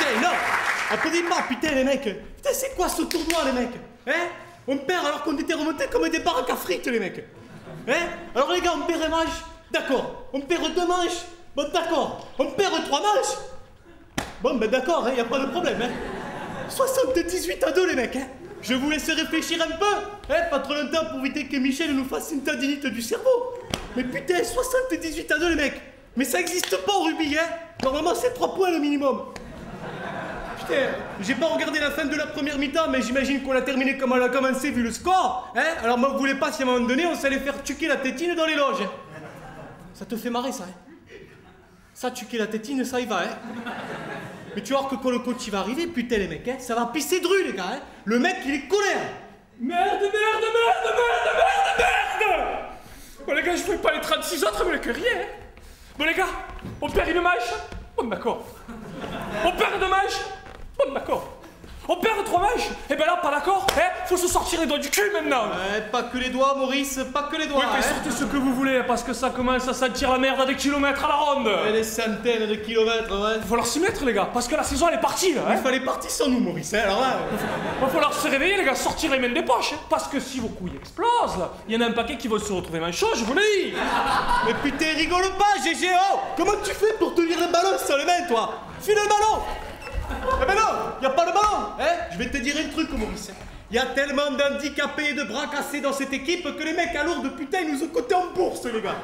putain, non. Applaudis pas, putain, les mecs. Putain, c'est quoi ce tournoi, les mecs? Hein? On perd alors qu'on était remontés comme des baraques à frites, les mecs. Hein? Alors les gars, on perd un match, d'accord. On perd 2 manches, bon d'accord. On perd 3 manches. Bon, ben d'accord, hein, y a pas de problème, hein. 78-2, les mecs, hein. Je vous laisse réfléchir un peu, hein, pas trop longtemps pour éviter que Michel nous fasse une tendinite du cerveau. Mais putain, 78-2, les mecs. Mais ça existe pas au rugby, hein. Normalement, c'est 3 points le minimum. Putain, j'ai pas regardé la fin de la première mi-temps, mais j'imagine qu'on a terminé comme on a commencé vu le score, hein. Alors moi, vous voulez pas si à un moment donné, on s'allait faire tuquer la tétine dans les loges. Ça te fait marrer, ça, hein. Ça, tuquer la tétine, ça y va, hein. Mais tu vois que quand le coach il va arriver, putain les mecs, hein, ça va pisser dru les gars, hein. Le mec il est colère. Merde. Bon les gars, je fais pas les 36 autres, mais que rien, hein. Bon les gars, on perd une manche. Bon d'accord. On perd 2 manches. Bon d'accord. On perd 3 manches. Eh ben là, pas d'accord, hein. Faut se sortir les doigts du cul maintenant. Pas que les doigts, Maurice, pas que les doigts. Oui, mais sortez ce que vous voulez, parce que ça commence à sentir la merde à des kilomètres à la ronde. Des centaines de kilomètres, ouais. Il va falloir s'y mettre, les gars, parce que la saison elle est partie là. Hein. Il fallait partir sans nous, Maurice, hein, alors là. Il va falloir se réveiller, les gars, sortir les mains des poches, hein, parce que si vos couilles explosent, là, il y en a un paquet qui vont se retrouver manchot, je vous le dis. Mais putain, rigole pas, GG, oh. Comment tu fais pour tenir le ballon sur les mains, toi? File le ballon. Eh ben non, y a pas de ballon, hein. Je vais te dire un truc, Maurice. Y a tellement d'handicapés et de bras cassés dans cette équipe que les mecs à Lourdes, putain, ils nous ont cotés en bourse, les gars.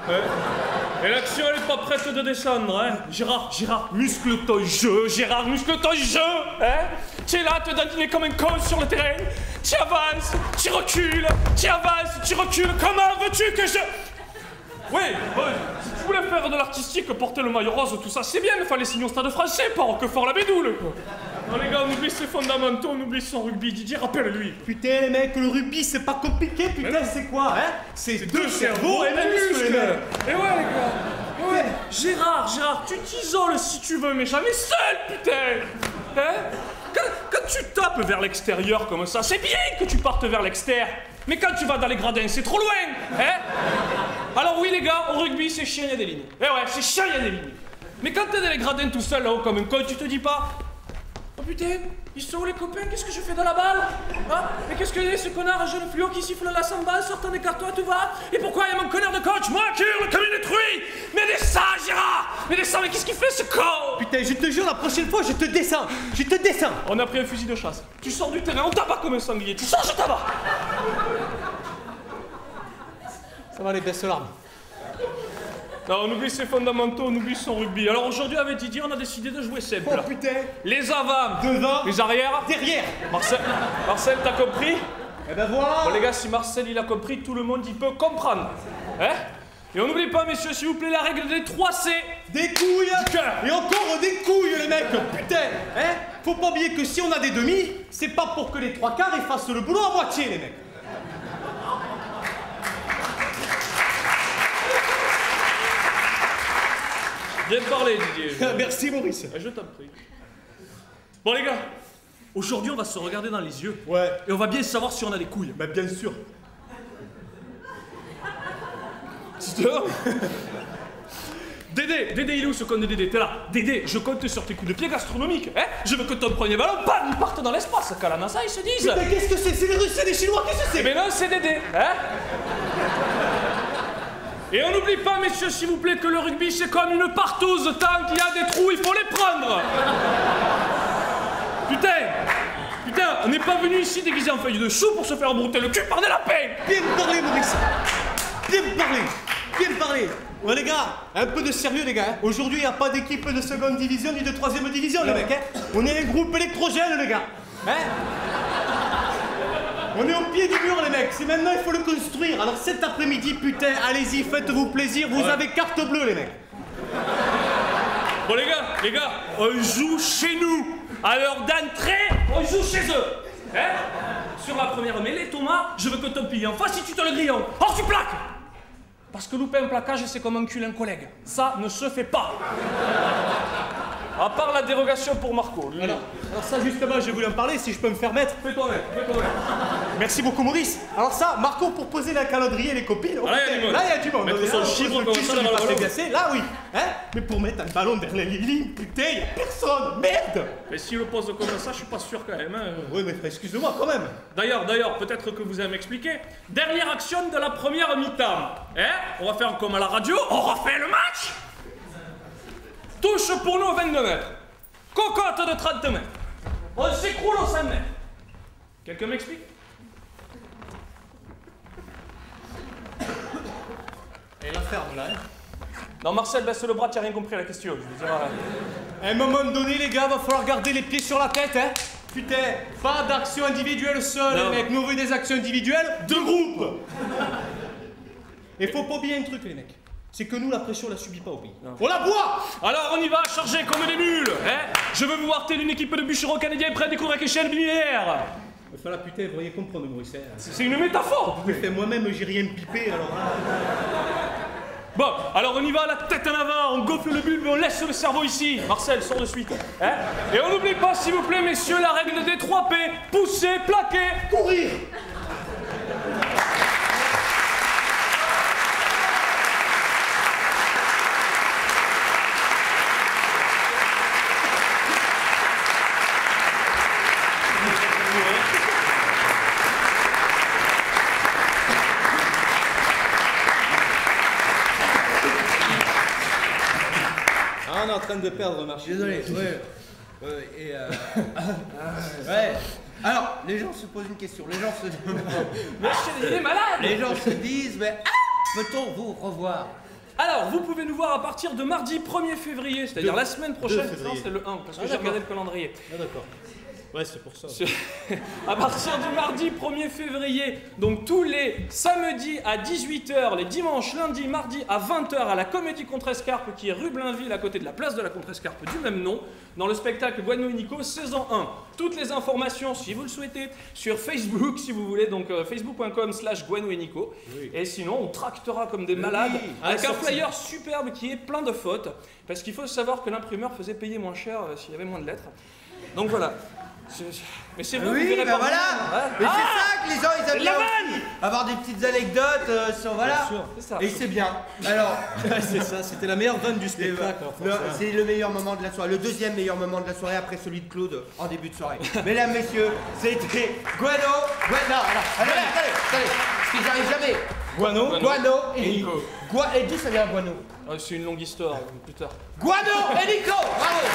Et l'action, elle est pas prête de descendre, hein. Gérard, muscle ton jeu, Gérard, muscle ton jeu, hein. Tu es là, te dandiner comme un con sur le terrain. Tu avances, tu recules, tu avances, tu recules. Comment veux-tu que je... Oui, si tu voulais faire de l'artistique, porter le maillot rose, tout ça, c'est bien, mais fallait signer au stade français, pas que fort la bédoule, quoi. Non les gars, on oublie ses fondamentaux, on oublie son rugby. Didier, rappelle-lui. Putain les mecs, le rugby c'est pas compliqué, putain, c'est quoi, hein? C'est 2 cerveaux et un muscle, les mecs. Et ouais les gars, et ouais. Gérard, tu t'isoles si tu veux, mais jamais seul, putain. Hein? Quand tu tapes vers l'extérieur comme ça, c'est bien que tu partes vers l'extérieur. Mais quand tu vas dans les gradins, c'est trop loin, hein? Alors oui les gars, au rugby c'est chiant, il y a des lignes. Eh ouais, c'est chiant, il y a des lignes. Mais quand t'es dans les gradins tout seul là-haut comme un con, tu te dis pas... Oh putain, ils sont où les copains? Qu'est-ce que je fais dans la balle? Hein? Mais qu'est-ce que c'est ce connard jeune fluo qui siffle la samba sortant des cartons à tout va? Et pourquoi il y a mon connard de coach? Moi qui hurle comme une détruit! Mais descends Gérard! Mais descends, mais qu'est-ce qu'il fait ce con? Putain, je te jure, la prochaine fois, je te descends! Je te descends! On a pris un fusil de chasse. Tu sors du terrain, on tabac comme un sanglier. Tu sors, je tabac! Ça va les baisses larmes. Non, on oublie ses fondamentaux, on oublie son rugby. Alors aujourd'hui, avec Didier, on a décidé de jouer simple. Oh putain! Les avants, devant, les arrières, derrière. Marcel, t'as compris? Eh ben voilà! Bon les gars, si Marcel il a compris, tout le monde il peut comprendre. Hein? Et on n'oublie pas, messieurs, s'il vous plaît, la règle des 3 C. Des couilles! Du cœur. Et encore des couilles, les mecs! Putain! Hein? Faut pas oublier que si on a des demi, c'est pas pour que les 3 quarts ils fassent le boulot à moitié, les mecs. Bien parlé, Didier. Merci, Maurice. Je t'en prie. Bon, les gars, aujourd'hui, on va se regarder dans les yeux. Ouais. Et on va bien savoir si on a des couilles. Bah, bien sûr. Dédé, il est où ce con de Dédé? T'es là. Dédé, je compte sur tes coups de pied gastronomiques. Hein? Je veux que ton premier ballon, bam, il parte dans l'espace. Qu'à la NASA, ils se disent. Mais qu'est-ce que c'est? C'est les Russes, c'est les Chinois, qu'est-ce que c'est? Mais non, c'est Dédé. Hein? Et on n'oublie pas, messieurs, s'il vous plaît, que le rugby, c'est comme une partouze. Tant qu'il y a des trous, il faut les prendre. Putain, on n'est pas venu ici déguisé en feuille de chou pour se faire brouter le cul par des lapins. Bien parlé, Maurice. Bien parlé. Ouais, les gars, un peu de sérieux, les gars. Hein. Aujourd'hui, il n'y a pas d'équipe de seconde division ni de troisième division, les mecs. Hein. On est un groupe électrogène, les gars. Hein? On est au pied du mur, les mecs. C'est maintenant, il faut le construire. Alors cet après-midi, putain, allez-y, faites-vous plaisir. Vous avez carte bleue, les mecs. Bon, les gars, on joue chez nous. À l'heure d'entrée, on joue chez eux. Hein? Sur la première mêlée, Thomas, je veux que ton pilier en face si tu te le grillons. Hors du plaque! Parce que louper un plaquage, c'est comme enculer un collègue. Ça ne se fait pas. À part la dérogation pour Marco. Lui. Alors ça, justement, je voulais en parler, si je peux me faire mettre. Fais-toi mettre. Merci beaucoup, Maurice. Alors ça, Marco, pour poser le calendrier, les copines... Ah, là, il y a du monde. Là, il y a du monde. Mettre son chiffre comme ça dans la ballon. Là, oui. Hein? Mais pour mettre un ballon vers les lignes, putain, il n'y a personne. Merde. Mais s'il le pose comme ça, je suis pas sûr quand même. Hein. Oui, mais excuse-moi quand même. D'ailleurs, peut-être que vous allez m'expliquer. Dernière action de la première mi-temps. Hein? On va faire comme à la radio, on refait le match. Touche pour nous 22 mètres. Cocotte de 30 mètres. On s'écroule au 5 mètres. Quelqu'un m'explique? Et la ferme là, hein. Non, Marcel, baisse le bras, tu n'as rien compris à la question. Je veux dire, À un moment donné, les gars, va falloir garder les pieds sur la tête, hein. Putain, pas d'action individuelle seule, Non. les mecs. Nous, on veut des actions individuelles de groupe. Et faut pas oublier un truc, les mecs. C'est que nous, la pression, on la subit pas au pays. Non. On la boit. Alors on y va, charger comme des mules, hein? Je veux vous voir telle une équipe de bûcherons canadiens prêts à découvrir avec échelle binaire. Enfin, là, putain, vous voyez comprendre, Maurice. Hein. C'est une métaphore. Oui, fait, moi-même, j'ai rien pipé, alors là... Bon, alors on y va, la tête en avant, on gonfle le bulbe et on laisse le cerveau ici. Marcel, sors de suite. Hein? Et on n'oublie pas, s'il vous plaît, messieurs, la règle des 3 P. Pousser, plaquer, Courir. Ah, on est en train de perdre, Marc. Désolé, ouais. Ouais. Alors, les gens se posent une question. Les gens se Monsieur, il est malade. les gens se disent, mais peut-on vous revoir? Alors, vous pouvez nous voir à partir de mardi 1er février, c'est-à-dire la semaine prochaine. 2 février. Non, c'est le 1, parce que j'ai d'accord. regardé le calendrier. Ah, d'accord. Ouais, c'est pour ça. À partir du mardi 1er février, donc tous les samedis à 18h, les dimanches, lundis, mardis à 20h à la Comédie Contrescarpe qui est rue Blainville à côté de la place de la Contrescarpe du même nom, dans le spectacle Guano et Nico saison 1. Toutes les informations, si vous le souhaitez, sur Facebook, si vous voulez, donc facebook.com/Guano et Nico. Oui. Et sinon, on tractera comme des malades avec un sortie. flyer superbe qui est plein de fautes, parce qu'il faut savoir que l'imprimeur faisait payer moins cher s'il y avait moins de lettres. Donc voilà. Mais c'est vrai, vous Oui, verrez bah pas voilà. vraiment. Mais Ah, c'est ça que les gens ils aiment la bien vanne. aussi. Avoir des petites anecdotes sur voilà. Bien sûr. C'est ça. Et c'est bien. Alors, C'est ça, c'était la meilleure vanne du et spectacle. enfin, non, ça. c'est le meilleur moment de la soirée, le deuxième meilleur moment de la soirée après celui de Claude en début de soirée. Mesdames, messieurs, c'était Guano. Non, allez, parce que j'arrive jamais. Guano et Nico. Et d'où ça vient Guano? C'est une longue histoire, plus tard. Guano et Nico. Bravo.